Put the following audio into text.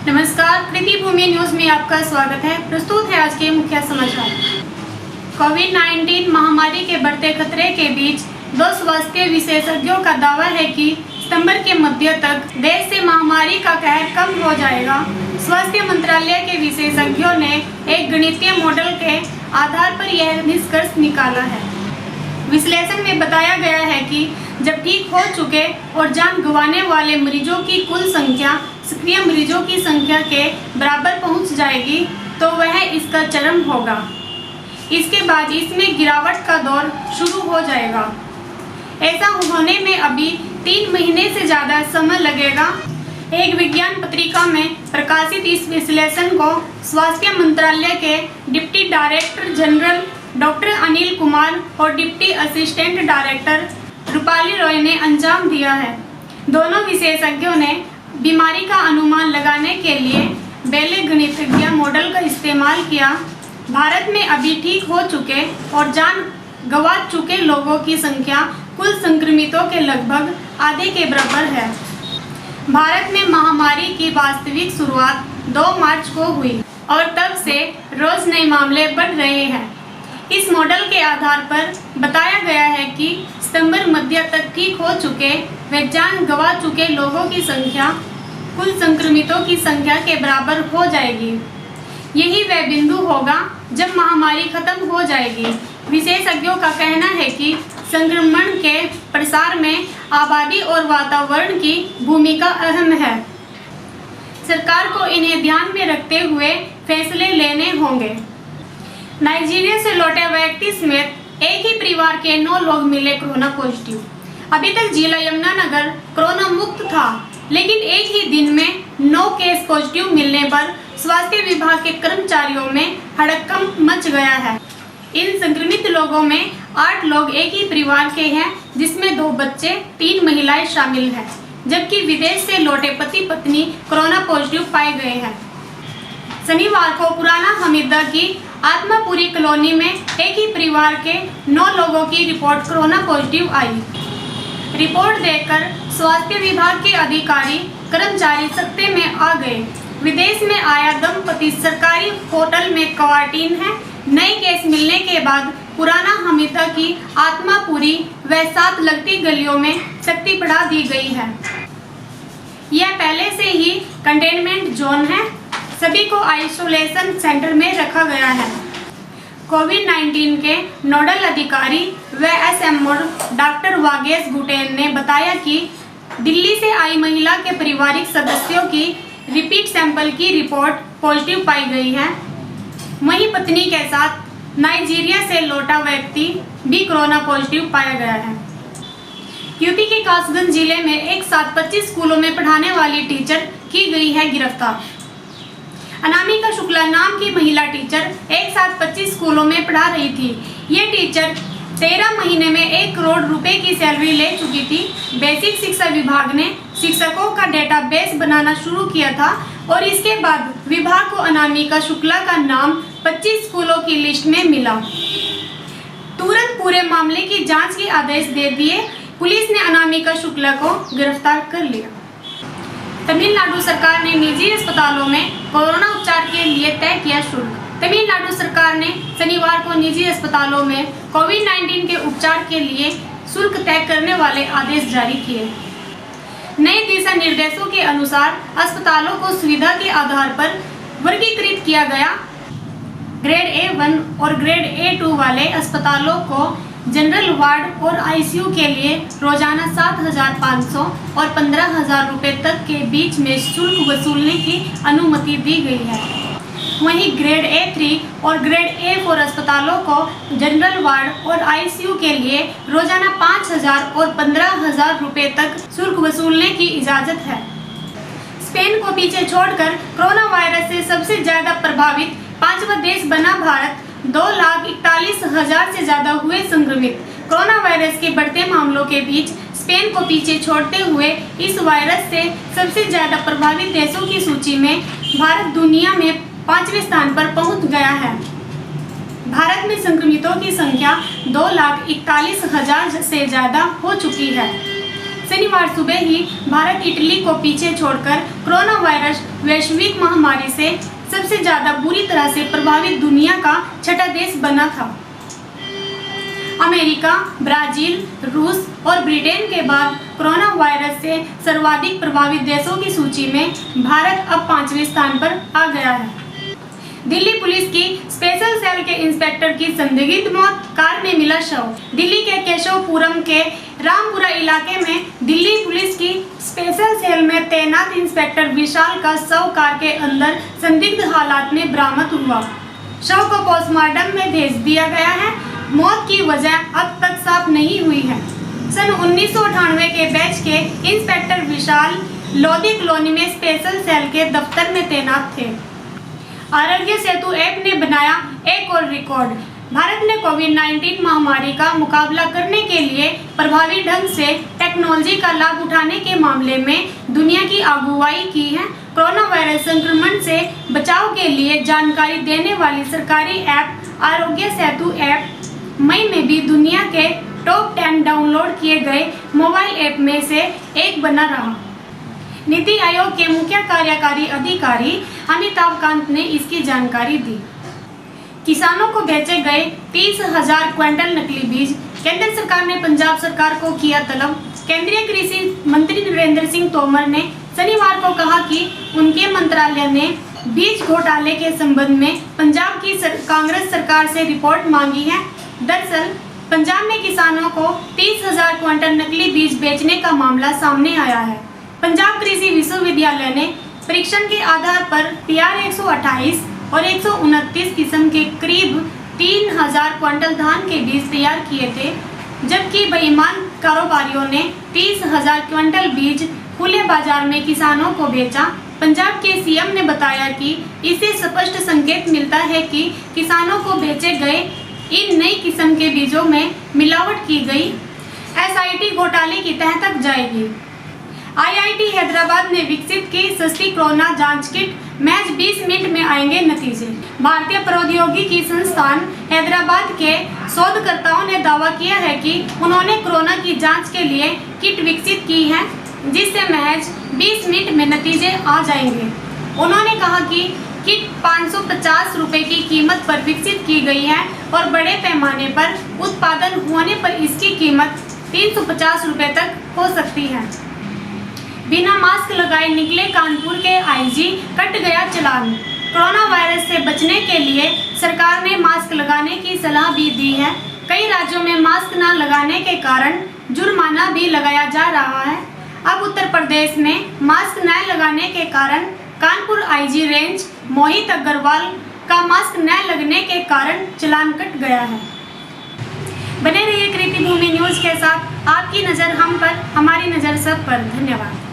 नमस्कार, कृति भूमि न्यूज में आपका स्वागत है। प्रस्तुत है आज के मुख्य समाचार। कोविड-19 महामारी के बढ़ते खतरे के बीच दो स्वास्थ्य विशेषज्ञों का दावा है कि सितंबर के मध्य तक देश से महामारी का कहर कम हो जाएगा। स्वास्थ्य मंत्रालय के विशेषज्ञों ने एक गणितीय मॉडल के आधार पर यह निष्कर्ष निकाला है। विश्लेषण में बताया गया है कि जब ठीक हो चुके और जान गंवाने वाले मरीजों की कुल संख्या सक्रिय मरीजों की संख्या के बराबर पहुंच जाएगी तो वह इसका चरम होगा। इसके बाद इसमें गिरावट का दौर शुरू हो जाएगा। ऐसा होने में अभी 3 महीने से ज़्यादा समय लगेगा। एक विज्ञान पत्रिका में प्रकाशित इस विश्लेषण को स्वास्थ्य मंत्रालय के deputy director general doctor Anil Kumar और deputy assistant director Rupali Roy ने अंजाम दिया है। दोनों विशेषज्ञों ने बीमारी का अनुमान लगाने के लिए बेले गणितीय मॉडल का इस्तेमाल किया। भारत में अभी ठीक हो चुके और जान गंवा चुके लोगों की संख्या कुल संक्रमितों के लगभग आधे के बराबर है। भारत में महामारी की वास्तविक शुरुआत 2 मार्च को हुई और तब से रोज नए मामले बढ़ रहे हैं। इस मॉडल के आधार पर बताया गया है कि सितंबर मध्य तक ठीक हो चुके व जान गंवा चुके लोगों की संख्या कुल संक्रमितों की संख्या के बराबर हो जाएगी। यही वह बिंदु होगा जब महामारी खत्म हो जाएगी। विशेषज्ञों का कहना है कि संक्रमण के प्रसार में आबादी और वातावरण की भूमिका अहम है। सरकार को इन्हें ध्यान में रखते हुए फैसले लेने होंगे। नाइजीरिया से लौटे व्यक्ति समेत एक ही परिवार के 9 लोग मिले कोरोना पॉजिटिव। अभी तक जिला यमुनानगर कोरोना मुक्त था, लेकिन एक ही दिन में 9 केस पॉजिटिव मिलने पर स्वास्थ्य विभाग के कर्मचारियों में हड़कंप मच गया है। इन संक्रमित लोगों में 8 लोग एक ही परिवार के हैं, जिसमें 2 बच्चे 3 महिलाएं शामिल हैं, जबकि विदेश से लौटे पति पत्नी कोरोना पॉजिटिव पाए गए हैं। शनिवार को पुराना हमीदा की आत्मापुरी कॉलोनी में एक ही परिवार के 9 लोगों की रिपोर्ट कोरोना पॉजिटिव आई। रिपोर्ट देखकर स्वास्थ्य विभाग के अधिकारी कर्मचारी सख्ते में आ गए। विदेश में आया दंपति सरकारी होटल में क्वारंटीन है। नए केस मिलने के बाद पुराना हमीदा की आत्मापुरी व 7 लगती गलियों में सख्ती बढ़ा दी गई है। यह पहले से ही कंटेनमेंट जोन है। सभी को आइसोलेशन सेंटर में रखा गया है। कोविड-19 के नोडल अधिकारी व एसएमओ डॉक्टर वागेश गुटेन ने बताया कि दिल्ली से आई महिला के पारिवारिक सदस्यों की रिपीट सैंपल की रिपोर्ट पॉजिटिव पाई गई है। वहीं पत्नी के साथ नाइजीरिया से लौटा व्यक्ति भी कोरोना पॉजिटिव पाया गया है। यूपी के कासगंज जिले में एक साथ 25 स्कूलों में पढ़ाने वाली टीचर की गई है गिरफ्तार। अनामिका शुक्ला नाम की महिला टीचर एक साथ 25 स्कूलों में पढ़ा रही थी। ये टीचर 13 महीने में 1 करोड़ रुपए की सैलरी ले चुकी थी। बेसिक शिक्षा विभाग ने शिक्षकों का डेटाबेस बनाना शुरू किया था और इसके बाद विभाग को अनामिका शुक्ला का नाम 25 स्कूलों की लिस्ट में मिला। तुरंत पूरे मामले की जांच के आदेश दे दिए। पुलिस ने अनामिका शुक्ला को गिरफ्तार कर लिया। तमिलनाडु सरकार ने निजी अस्पतालों में कोरोना उपचार के लिए तय किया शुल्क। तमिलनाडु सरकार ने शनिवार को निजी अस्पतालों में कोविड-19 के उपचार के लिए शुल्क तय करने वाले आदेश जारी किए। नए दिशा निर्देशों के अनुसार अस्पतालों को सुविधा के आधार पर वर्गीकृत किया गया। ग्रेड A1 और ग्रेड A2 वाले अस्पतालों को जनरल वार्ड और आईसीयू के लिए रोजाना 7,500 और 15,000 रुपए तक के बीच में शुल्क वसूलने की अनुमति दी गई है। वहीं ग्रेड A3 और ग्रेड A4 अस्पतालों को जनरल वार्ड और आईसीयू के लिए रोजाना 5,000 और 15,000 रुपए तक शुल्क वसूलने की इजाजत है। स्पेन को पीछे छोड़कर कोरोना वायरस से सबसे ज्यादा प्रभावित 5वां देश बना भारत। 2,41,000 से ज्यादा हुए संक्रमित। कोरोना वायरस के बढ़ते मामलों के बीच स्पेन को पीछे छोड़ते हुए इस वायरस से सबसे ज्यादा प्रभावित देशों की सूची में भारत दुनिया में 5वें स्थान पर पहुंच गया है। भारत में संक्रमितों की संख्या 2,41,000 से ज्यादा हो चुकी है। शनिवार सुबह ही भारत इटली को पीछे छोड़कर कोरोना वायरस वैश्विक महामारी से सबसे ज्यादा बुरी तरह से प्रभावित दुनिया का छठा देश बना था। अमेरिका, ब्राजील, रूस और ब्रिटेन के बाद कोरोना वायरस से सर्वाधिक प्रभावित देशों की सूची में भारत अब 5वें स्थान पर आ गया है। दिल्ली पुलिस की स्पेशल सेल के इंस्पेक्टर की संदिग्ध मौत, कार में मिला शव। दिल्ली के केशवपुरम के रामपुरा इलाके में दिल्ली पुलिस की स्पेशल सेल में तैनात इंस्पेक्टर विशाल का शव कार के अंदर संदिग्ध हालात में बरामद हुआ। शव को पोस्टमार्टम में भेज दिया गया है। मौत की वजह अब तक साफ नहीं हुई है। सन 1998 के बैच के इंस्पेक्टर विशाल लोधी कॉलोनी में स्पेशल सेल के दफ्तर में तैनात थे। आरोग्य सेतु ऐप ने बनाया एक और रिकॉर्ड। भारत ने कोविड-19 महामारी का मुकाबला करने के लिए प्रभावी ढंग से टेक्नोलॉजी का लाभ उठाने के मामले में दुनिया की अगुवाई की है। कोरोना वायरस संक्रमण से बचाव के लिए जानकारी देने वाली सरकारी ऐप आरोग्य सेतु ऐप मई में भी दुनिया के टॉप 10 डाउनलोड किए गए मोबाइल ऐप में से एक बना रहा। नीति आयोग के मुख्य कार्यकारी अधिकारी अमिताभ कांत ने इसकी जानकारी दी। किसानों को बेचे गए 30,000 क्विंटल नकली बीज, केंद्र सरकार ने पंजाब सरकार को किया तलब। केंद्रीय कृषि मंत्री नरेंद्र सिंह तोमर ने शनिवार को कहा कि उनके मंत्रालय ने बीज घोटाले के संबंध में पंजाब की कांग्रेस सरकार से रिपोर्ट मांगी है। दरअसल पंजाब में किसानों को 30,000 क्विंटल नकली बीज बेचने का मामला सामने आया है। पंजाब कृषि विश्वविद्यालय ने परीक्षण के आधार पर PR 128 और 129 किस्म के करीब 3,000 क्विंटल धान के बीज तैयार किए थे, जबकि बेईमान कारोबारियों ने 30,000 क्विंटल बीज खुले बाजार में किसानों को बेचा। पंजाब के CM ने बताया कि इससे स्पष्ट संकेत मिलता है कि किसानों को बेचे गए इन नई किस्म के बीजों में मिलावट की गई। SIT घोटाले की तह तक जाएगी। IIT हैदराबाद ने विकसित की सस्ती कोरोना जांच किट, महज 20 मिनट में आएंगे नतीजे। भारतीय प्रौद्योगिकी संस्थान हैदराबाद के शोधकर्ताओं ने दावा किया है कि उन्होंने कोरोना की जांच के लिए किट विकसित की है, जिससे महज 20 मिनट में नतीजे आ जाएंगे। उन्होंने कहा कि किट 550 रुपए की कीमत पर विकसित की गई है और बड़े पैमाने पर उत्पादन होने पर इसकी कीमत 350 रुपए तक हो सकती है। बिना मास्क लगाए निकले कानपुर के IG, कट गया चालान। कोरोना वायरस से बचने के लिए सरकार ने मास्क लगाने की सलाह भी दी है। कई राज्यों में मास्क न लगाने के कारण जुर्माना भी लगाया जा रहा है। अब उत्तर प्रदेश में मास्क न लगाने के कारण कानपुर IG रेंज मोहित अग्रवाल का मास्क न लगने के कारण चालान कट गया है। बने रहिए कृति भूमि न्यूज के साथ। आपकी नज़र हम पर, हमारी नज़र सब पर। धन्यवाद।